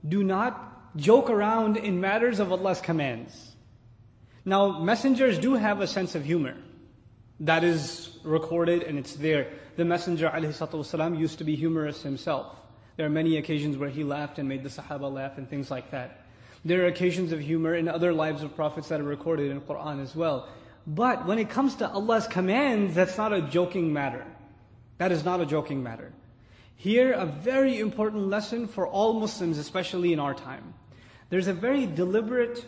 do not joke around in matters of Allah's commands. Now, messengers do have a sense of humor. That is recorded and it's there. The Messenger ﷺ used to be humorous himself. There are many occasions where he laughed and made the Sahaba laugh and things like that. There are occasions of humor in other lives of prophets that are recorded in Quran as well. But when it comes to Allah's commands, that's not a joking matter. That is not a joking matter. Here, a very important lesson for all Muslims, especially in our time. There's a very deliberate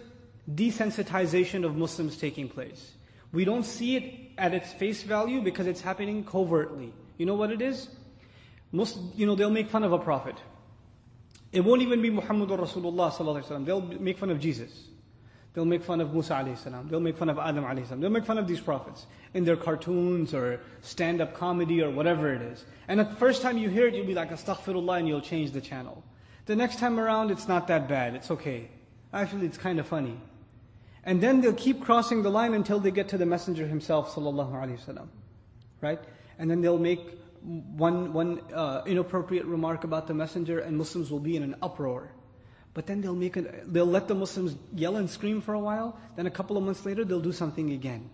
desensitization of Muslims taking place. We don't see it at its face value because it's happening covertly. You know what it is? They'll make fun of a prophet. It won't even be Muhammadur Rasulullah sallallahu alaihi wasallam. They'll make fun of Jesus. They'll make fun of Musa alayhi salam. They'll make fun of Adam alayhi salam. They'll make fun of these prophets in their cartoons or stand-up comedy or whatever it is. And at the first time you hear it, you'll be like, astaghfirullah, and you'll change the channel. The next time around, it's not that bad. It's okay. Actually, it's kind of funny. And then they'll keep crossing the line until they get to the Messenger himself, sallallahu alaihi wasallam, right? And then they'll make one inappropriate remark about the Messenger, and Muslims will be in an uproar. But then they'll let the Muslims yell and scream for a while. Then a couple of months later, they'll do something again.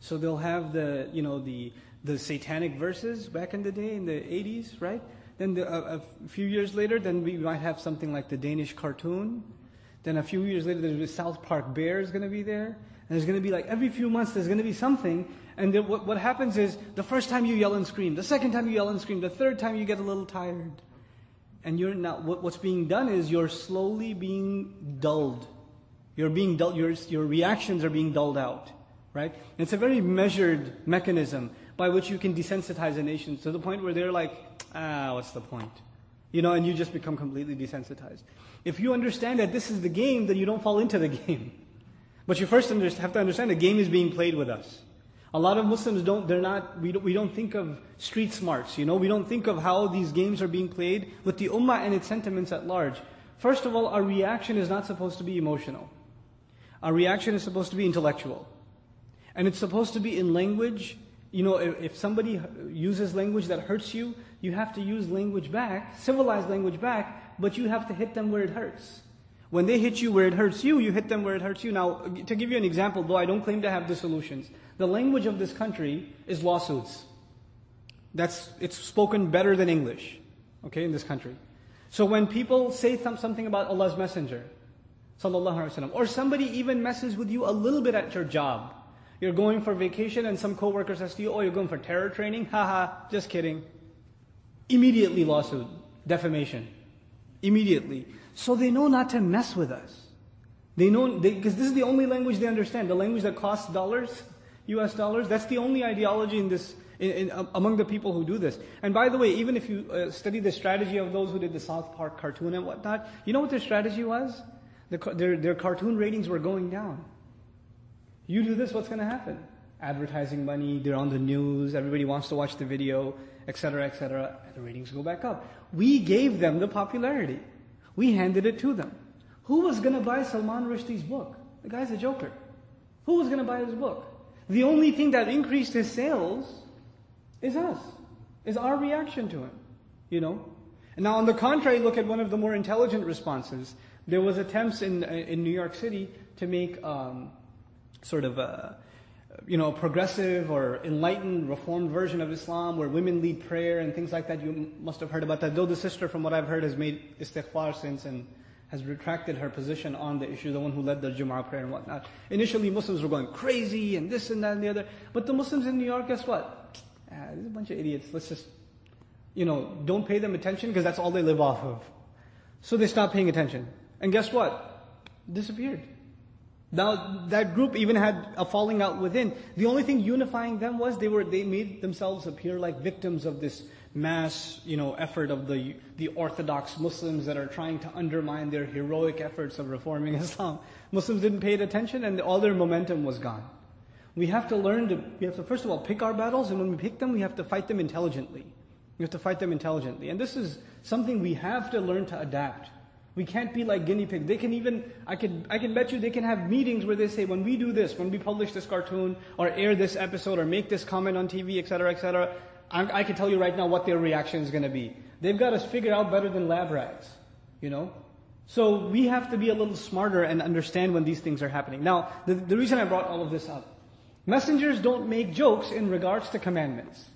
So they'll have the satanic verses back in the day in the 80s, right? Then a few years later, then we might have something like the Danish cartoon. Then a few years later, there's the South Park Bear is going to be there. And there's going to be like every few months, there's going to be something. And then what happens is, the first time you yell and scream, the second time you yell and scream, the third time you get a little tired. And you're not. What's being done is you're slowly being dulled. You're being dulled. Your reactions are being dulled out, right? And it's a very measured mechanism by which you can desensitize a nation to the point where they're like, what's the point? And you just become completely desensitized. If you understand that this is the game, then you don't fall into the game. But you first have to understand the game is being played with us. A lot of Muslims we don't think of street smarts, we don't think of how these games are being played with the ummah and its sentiments at large. First of all, our reaction is not supposed to be emotional. Our reaction is supposed to be intellectual. And it's supposed to be in language. If somebody uses language that hurts you, you have to use language back, civilized language back, but you have to hit them where it hurts. When they hit you where it hurts you, you hit them where it hurts you. Now, to give you an example, though I don't claim to have the solutions, the language of this country is lawsuits. It's spoken better than English, in this country. So when people say something about Allah's Messenger, sallallahu alaihi wasallam, or somebody even messes with you a little bit at your job, you're going for vacation and some coworker says to you, you're going for terror training? Haha, just kidding. Immediately lawsuit, defamation. Immediately. So they know not to mess with us. They know, because this is the only language they understand. The language that costs dollars, US dollars, that's the only ideology among the people who do this. And by the way, even if you study the strategy of those who did the South Park cartoon and whatnot, you know what their strategy was? Their cartoon ratings were going down. You do this, what's going to happen? Advertising money, they're on the news, everybody wants to watch the video, etc., etc. And the ratings go back up. We gave them the popularity. We handed it to them. Who was going to buy Salman Rushdie's book? The guy's a joker. Who was going to buy his book? The only thing that increased his sales is us, is our reaction to him, And now on the contrary, look at one of the more intelligent responses. There was attempts in New York City to make a progressive or enlightened, reformed version of Islam where women lead prayer and things like that. You must have heard about that. Though the sister, from what I've heard, has made istighfar since and has retracted her position on the issue, the one who led the Jumu'ah prayer and whatnot. Initially, Muslims were going crazy and this and that and the other. But the Muslims in New York, guess what? There's a bunch of idiots. Let's just, don't pay them attention because that's all they live off of. So they stopped paying attention. And guess what? Disappeared. Now, that group even had a falling out within. The only thing unifying them was they made themselves appear like victims of this mass, effort of the orthodox Muslims that are trying to undermine their heroic efforts of reforming Islam. Muslims didn't pay attention and all their momentum was gone. We have to first of all pick our battles, and when we pick them, we have to fight them intelligently. We have to fight them intelligently. And this is something we have to learn to adapt. We can't be like guinea pigs. They can even, I can bet you they can have meetings where they say, when we do this, when we publish this cartoon, or air this episode, or make this comment on TV, etc., I can tell you right now what their reaction is going to be. They've got us figured out better than lab rats. You know? So we have to be a little smarter and understand when these things are happening. Now, the reason I brought all of this up, messengers don't make jokes in regards to commandments.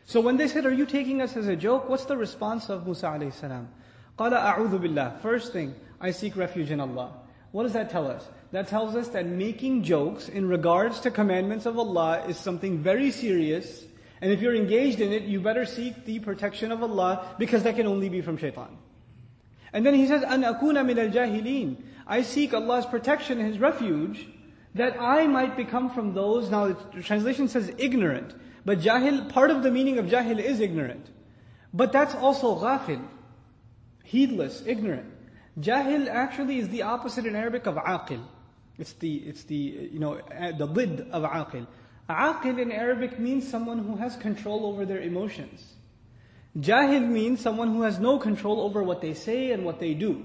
So when they said, are you taking us as a joke? What's the response of Musa alayhi salam? قَالَ أَعُوذُ بِاللَّهِ. First thing, I seek refuge in Allah. What does that tell us? That tells us that making jokes in regards to commandments of Allah is something very serious. And if you're engaged in it, you better seek the protection of Allah, because that can only be from shaitan. And then he says, أَنْ أَكُونَ مِنَ الْجَاهِلِينَ. I seek Allah's protection, His refuge, that I might become from those. Now the translation says ignorant. But jahil, part of the meaning of jahil is ignorant. But that's also ghafil, heedless, ignorant. Jahil actually is the opposite in Arabic of aqil. It's the lid of aqil. Aqil in Arabic means someone who has control over their emotions. Jahil means someone who has no control over what they say and what they do.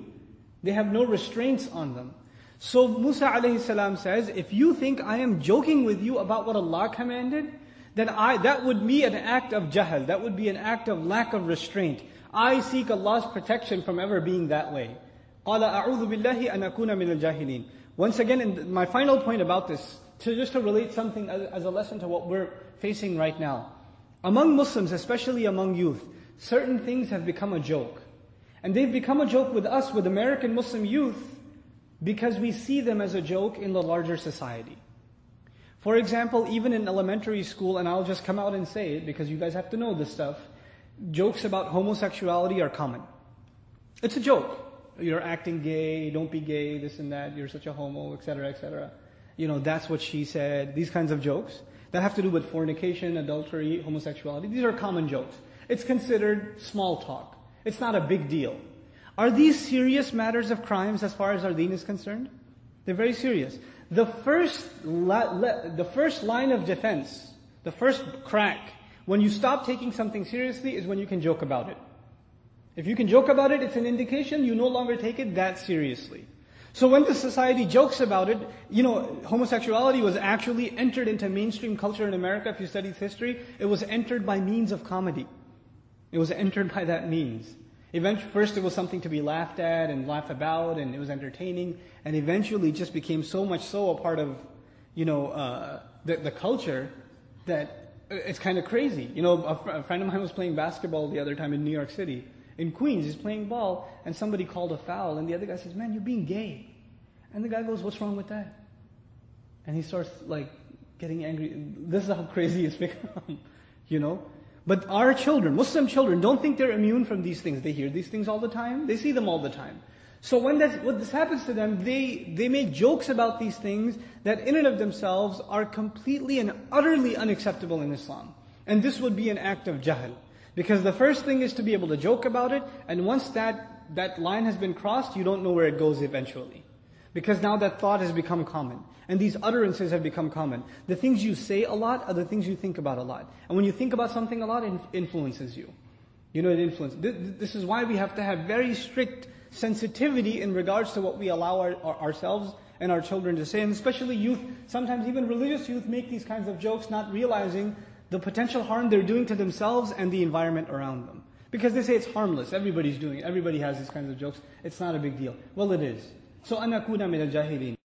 They have no restraints on them. So Musa alayhi salam says, if you think I am joking with you about what Allah commanded, then that would be an act of jahl. That would be an act of lack of restraint. I seek Allah's protection from ever being that way. قَالَ أَعُوذُ بِاللَّهِ أَنْ أَكُونَ مِنَ الْجَاهِلِينَ. Once again, my final point about this, just to relate something as a lesson to what we're facing right now. Among Muslims, especially among youth, certain things have become a joke. And they've become a joke with us, with American Muslim youth, because we see them as a joke in the larger society. For example, even in elementary school, and I'll just come out and say it because you guys have to know this stuff, jokes about homosexuality are common. It's a joke. You're acting gay, don't be gay, this and that, you're such a homo, etc., etc. That's what she said. These kinds of jokes that have to do with fornication, adultery, homosexuality. These are common jokes. It's considered small talk. It's not a big deal. Are these serious matters of crimes as far as our deen is concerned? They're very serious. The first line of defense, the first crack, when you stop taking something seriously is when you can joke about it. If you can joke about it, it's an indication you no longer take it that seriously. So when the society jokes about it, homosexuality was actually entered into mainstream culture in America. If you study history, it was entered by means of comedy. It was entered by that means. First it was something to be laughed at and laugh about, and it was entertaining, and eventually it just became so much so a part of, the culture that it's kind of crazy. A friend of mine was playing basketball the other time in New York City. In Queens, he's playing ball, and somebody called a foul, and the other guy says, "Man, you're being gay." And the guy goes, "What's wrong with that?" And he starts getting angry. This is how crazy it's become, But our children, Muslim children, don't think they're immune from these things. They hear these things all the time. They see them all the time. So when this happens to them, they make jokes about these things that in and of themselves are completely and utterly unacceptable in Islam. And this would be an act of jahl. Because the first thing is to be able to joke about it, and once that line has been crossed, you don't know where it goes eventually. Because now that thought has become common. And these utterances have become common. The things you say a lot are the things you think about a lot. And when you think about something a lot, it influences you. It influences. This is why we have to have very strict sensitivity in regards to what we allow ourselves and our children to say. And especially youth, sometimes even religious youth make these kinds of jokes, not realizing the potential harm they're doing to themselves and the environment around them. Because they say it's harmless, everybody's doing it, everybody has these kinds of jokes, it's not a big deal. Well, it is. So, أَنْ أَكُونَ مِنَ الْجَاهِلِينَ.